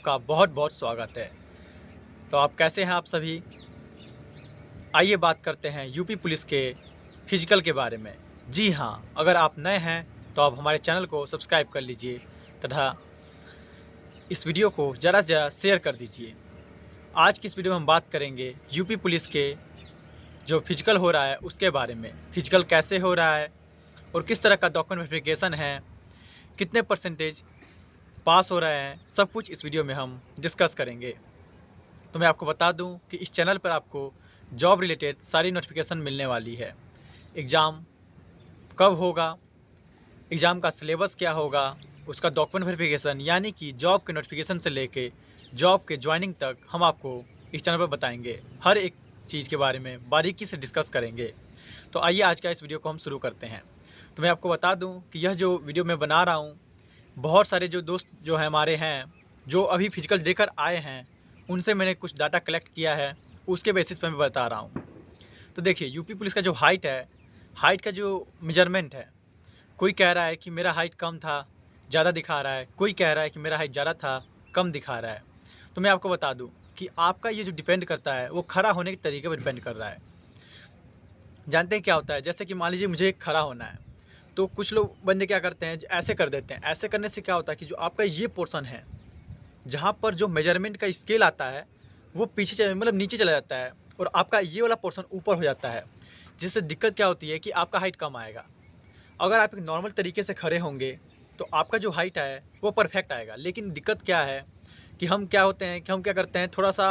का बहुत बहुत स्वागत है। तो आप कैसे हैं आप सभी? आइए बात करते हैं यूपी पुलिस के फिजिकल के बारे में। जी हाँ, अगर आप नए हैं तो आप हमारे चैनल को सब्सक्राइब कर लीजिए तथा इस वीडियो को ज़्यादा से ज़्यादा शेयर कर दीजिए। आज की इस वीडियो में हम बात करेंगे यूपी पुलिस के जो फिजिकल हो रहा है उसके बारे में। फिजिकल कैसे हो रहा है और किस तरह का डॉक्यूमेंट वेरिफिकेशन है, कितने परसेंटेज पास हो रहे हैं, सब कुछ इस वीडियो में हम डिस्कस करेंगे। तो मैं आपको बता दूं कि इस चैनल पर आपको जॉब रिलेटेड सारी नोटिफिकेशन मिलने वाली है। एग्ज़ाम कब होगा, एग्ज़ाम का सिलेबस क्या होगा, उसका डॉक्यूमेंट वेरिफिकेशन यानी कि जॉब के नोटिफिकेशन से लेके जॉब के ज्वाइनिंग तक हम आपको इस चैनल पर बताएंगे। हर एक चीज़ के बारे में बारीकी से डिस्कस करेंगे। तो आइए आज का इस वीडियो को हम शुरू करते हैं। तो मैं आपको बता दूं कि यह जो वीडियो मैं बना रहा हूं, बहुत सारे जो दोस्त जो हैं हमारे हैं, जो अभी फिजिकल देकर आए हैं, उनसे मैंने कुछ डाटा कलेक्ट किया है, उसके बेसिस पे मैं बता रहा हूँ। तो देखिए, यूपी पुलिस का जो हाइट है, हाइट का जो मेजरमेंट है, कोई कह रहा है कि मेरा हाइट कम था, ज़्यादा दिखा रहा है, कोई कह रहा है कि मेरा हाइट ज़्यादा था, कम दिखा रहा है। तो मैं आपको बता दूँ कि आपका ये जो डिपेंड करता है, वो खड़ा होने के तरीके पर डिपेंड कर रहा है। जानते हैं क्या होता है? जैसे कि मान लीजिए मुझे खड़ा होना है, तो कुछ लोग बंदे क्या करते हैं, ऐसे कर देते हैं। ऐसे करने से क्या होता है कि जो आपका ये पोर्शन है, जहाँ पर जो मेजरमेंट का स्केल आता है, वो पीछे मतलब नीचे चला जाता है और आपका ये वाला पोर्शन ऊपर हो जाता है। जिससे दिक्कत क्या होती है कि आपका हाइट कम आएगा। अगर आप एक नॉर्मल तरीके से खड़े होंगे तो आपका जो हाइट है वो परफेक्ट आएगा। लेकिन दिक्कत क्या है कि हम क्या करते हैं, थोड़ा सा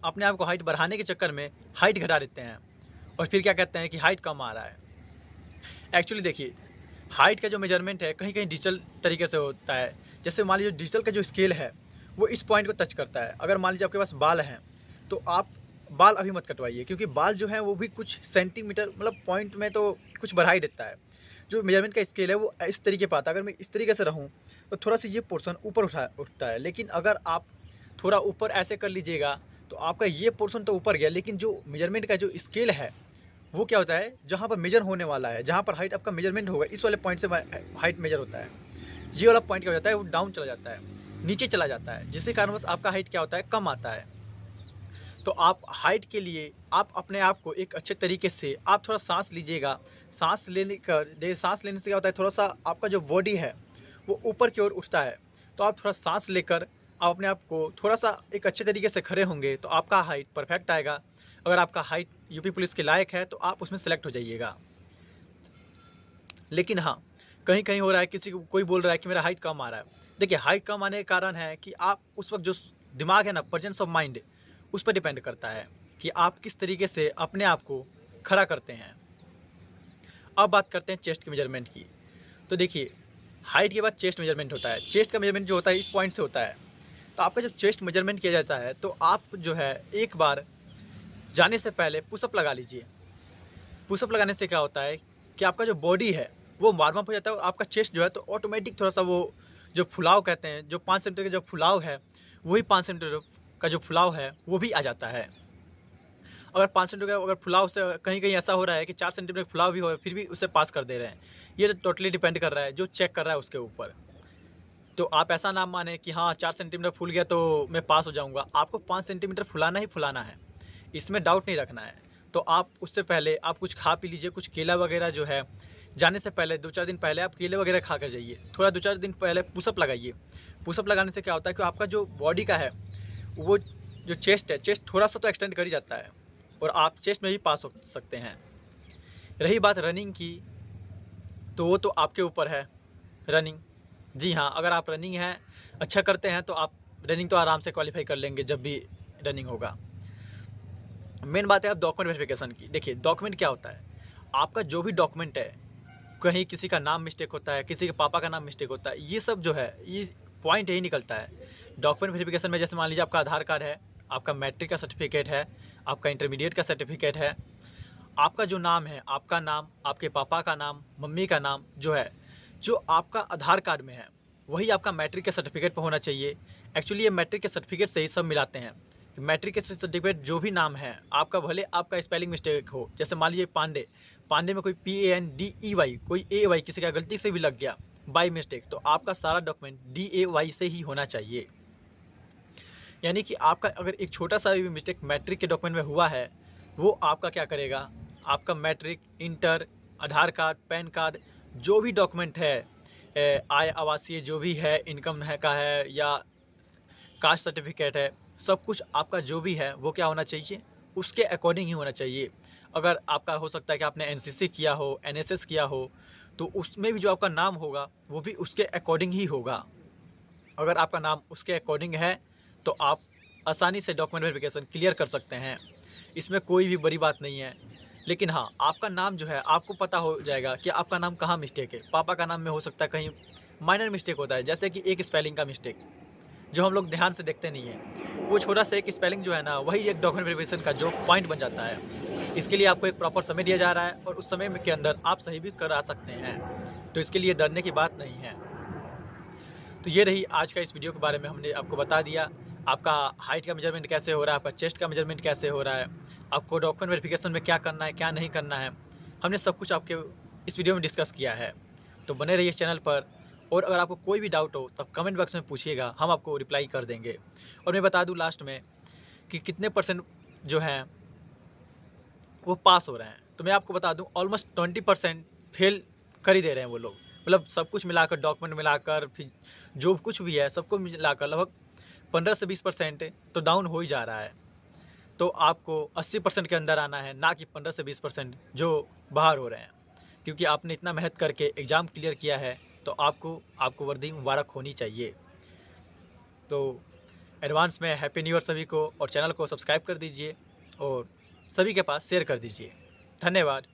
अपने आप को हाइट बढ़ाने के चक्कर में हाइट घटा देते हैं और फिर क्या कहते हैं कि हाइट कम आ रहा है। एक्चुअली देखिए, हाइट का जो मेजरमेंट है कहीं कहीं डिजिटल तरीके से होता है। जैसे मान लीजिए डिजिटल का जो स्केल है वो इस पॉइंट को टच करता है। अगर मान लीजिए आपके पास बाल हैं तो आप बाल अभी मत कटवाइए, क्योंकि बाल जो है वो भी कुछ सेंटीमीटर मतलब पॉइंट में तो कुछ बढ़ा ही देता है। जो मेजरमेंट का स्केल है वो इस तरीके पर आता है। अगर मैं इस तरीके से रहूँ तो थोड़ा सा ये पोर्शन ऊपर उठता है, लेकिन अगर आप थोड़ा ऊपर ऐसे कर लीजिएगा तो आपका ये पोर्शन तो ऊपर गया, लेकिन जो मेजरमेंट का जो स्केल है वो क्या होता है, जहाँ पर मेजर होने वाला है, जहाँ पर हाइट आपका मेजरमेंट होगा, इस वाले पॉइंट से हाइट मेजर होता है। ये वाला पॉइंट क्या हो जाता है, वो डाउन चला जाता है, नीचे चला जाता है, जिसके कारणवश आपका हाइट क्या होता है, कम आता है। तो आप हाइट के लिए आप अपने आप को एक अच्छे तरीके से आप थोड़ा सांस लीजिएगा। सांस लेने से क्या होता है, थोड़ा सा आपका जो बॉडी है वो ऊपर की ओर उठता है। तो आप थोड़ा सांस लेकर आप अपने आप को थोड़ा सा एक अच्छे तरीके से खड़े होंगे तो आपका हाइट परफेक्ट आएगा। अगर आपका हाइट यूपी पुलिस के लायक है तो आप उसमें सेलेक्ट हो जाइएगा। लेकिन हाँ, कहीं कहीं हो रहा है, किसी को कोई बोल रहा है कि मेरा हाइट कम आ रहा है। देखिए, हाइट कम आने का कारण है कि आप उस वक्त जो दिमाग है ना, प्रेजेंस ऑफ माइंड, उस पर डिपेंड करता है कि आप किस तरीके से अपने आप को खड़ा करते हैं। अब बात करते हैं चेस्ट के मेजरमेंट की। तो देखिए, हाइट के बाद चेस्ट मेजरमेंट होता है। चेस्ट का मेजरमेंट जो होता है इस पॉइंट से होता है। तो आपका जब चेस्ट मेजरमेंट किया जाता है तो आप जो है एक बार जाने से पहले पुशअप लगा लीजिए। पुशअप लगाने से क्या होता है कि आपका जो बॉडी है वो वार्म अप हो जाता है और आपका चेस्ट जो है तो ऑटोमेटिक थोड़ा सा वो जो फुलाव कहते हैं, जो 5 सेंटीमीटर का जो फुलाव है, वही 5 सेंटीमीटर का जो फुलाव है वो भी आ जाता है। अगर 5 सेंटीमीटर का अगर फुलाव से कहीं कहीं ऐसा हो रहा है कि 4 सेंटीमीटर का फुलाव भी हो फिर भी उसे पास कर दे रहे हैं, ये तो टोटली डिपेंड कर रहा है जो चेक कर रहा है उसके ऊपर। तो आप ऐसा ना माने कि हाँ 4 सेंटीमीटर फूल गया तो मैं पास हो जाऊँगा। आपको 5 सेंटीमीटर फुलाना ही फुलाना है, इसमें डाउट नहीं रखना है। तो आप उससे पहले आप कुछ खा पी लीजिए, कुछ केला वगैरह जो है, जाने से पहले 2-4 दिन पहले आप केले वगैरह खा कर जाइए। थोड़ा 2-4 दिन पहले पुशअप लगाइए। पुशअप लगाने से क्या होता है कि आपका जो बॉडी का है, वो जो चेस्ट है, चेस्ट थोड़ा-सा तो एक्सटेंड कर ही जाता है और आप चेस्ट में भी पास हो सकते हैं। रही बात रनिंग की, तो वो तो आपके ऊपर है, रनिंग। जी हाँ, अगर आप रनिंग है अच्छा करते हैं तो आप रनिंग तो आराम से क्वालीफाई कर लेंगे जब भी रनिंग होगा। मेन बात है अब डॉक्यूमेंट वेरिफिकेशन की। देखिए, डॉक्यूमेंट क्या होता है, आपका जो भी डॉक्यूमेंट है, कहीं किसी का नाम मिस्टेक होता है, किसी के पापा का नाम मिस्टेक होता है, ये सब जो है ये पॉइंट यही निकलता है डॉक्यूमेंट वेरिफिकेशन में। जैसे मान लीजिए आपका आधार कार्ड है, आपका मैट्रिक का सर्टिफिकेट है, आपका इंटरमीडिएट का सर्टिफिकेट है, आपका जो नाम है, आपका नाम, आपके पापा का नाम, मम्मी का नाम जो है, जो आपका आधार कार्ड में है, वही आपका मैट्रिक के सर्टिफिकेट पर होना चाहिए। एक्चुअली ये मैट्रिक के सर्टिफिकेट से ही सब मिलाते हैं कि मैट्रिक के सर्टिफिकेट जो भी नाम है आपका, भले आपका स्पेलिंग मिस्टेक हो, जैसे मान लीजिए पांडे, पांडे में कोई PANDEY, कोई AY किसी का गलती से भी लग गया बाई मिस्टेक, तो आपका सारा डॉक्यूमेंट DAY से ही होना चाहिए। यानी कि आपका अगर एक छोटा सा भी मिस्टेक मैट्रिक के डॉक्यूमेंट में हुआ है, वो आपका क्या करेगा, आपका मैट्रिक, इंटर, आधार कार्ड, पैन कार्ड, जो भी डॉक्यूमेंट है, आय आवासीय जो भी है, इनकम है का है या कास्ट सर्टिफिकेट है, सब कुछ आपका जो भी है वो क्या होना चाहिए, उसके अकॉर्डिंग ही होना चाहिए। अगर आपका हो सकता है कि आपने एनसीसी किया हो, एनएसएस किया हो, तो उसमें भी जो आपका नाम होगा वो भी उसके अकॉर्डिंग ही होगा। अगर आपका नाम उसके अकॉर्डिंग है तो आप आसानी से डॉक्यूमेंट वेरिफिकेशन क्लियर कर सकते हैं, इसमें कोई भी बड़ी बात नहीं है। लेकिन हाँ, आपका नाम जो है आपको पता हो जाएगा कि आपका नाम कहाँ मिस्टेक है। पापा का नाम में हो सकता है कहीं माइनर मिस्टेक होता है, जैसे कि एक स्पेलिंग का मिस्टेक जो हम लोग ध्यान से देखते नहीं है, वो छोटा सा एक स्पेलिंग जो है ना, वही एक डॉक्यूमेंट वेरिफिकेशन का जो पॉइंट बन जाता है। इसके लिए आपको एक प्रॉपर समय दिया जा रहा है और उस समय के अंदर आप सही भी करा सकते हैं, तो इसके लिए डरने की बात नहीं है। तो ये रही आज का इस वीडियो के बारे में, हमने आपको बता दिया आपका हाइट का मेजरमेंट कैसे हो रहा है, आपका चेस्ट का मेजरमेंट कैसे हो रहा है, आपको डॉक्यूमेंट वेरिफिकेशन में क्या करना है, क्या नहीं करना है, हमने सब कुछ आपके इस वीडियो में डिस्कस किया है। तो बने रहिए इस चैनल पर, और अगर आपको कोई भी डाउट हो तो कमेंट बॉक्स में पूछिएगा, हम आपको रिप्लाई कर देंगे। और मैं बता दूं लास्ट में कि कितने परसेंट जो हैं वो पास हो रहे हैं, तो मैं आपको बता दूं ऑलमोस्ट 20% फेल कर ही दे रहे हैं वो लोग। मतलब सब कुछ मिलाकर, डॉक्यूमेंट मिलाकर, फिर जो कुछ भी है सबको मिलाकर लगभग 15 से 20% तो डाउन हो ही जा रहा है। तो आपको 80% के अंदर आना है, ना कि 15 से 20% जो बाहर हो रहे हैं। क्योंकि आपने इतना मेहनत करके एग्ज़ाम क्लियर किया है, तो आपको वर्दी मुबारक होनी चाहिए। तो एडवांस में हैप्पी न्यू ईयर सभी को, और चैनल को सब्सक्राइब कर दीजिए और सभी के पास शेयर कर दीजिए। धन्यवाद।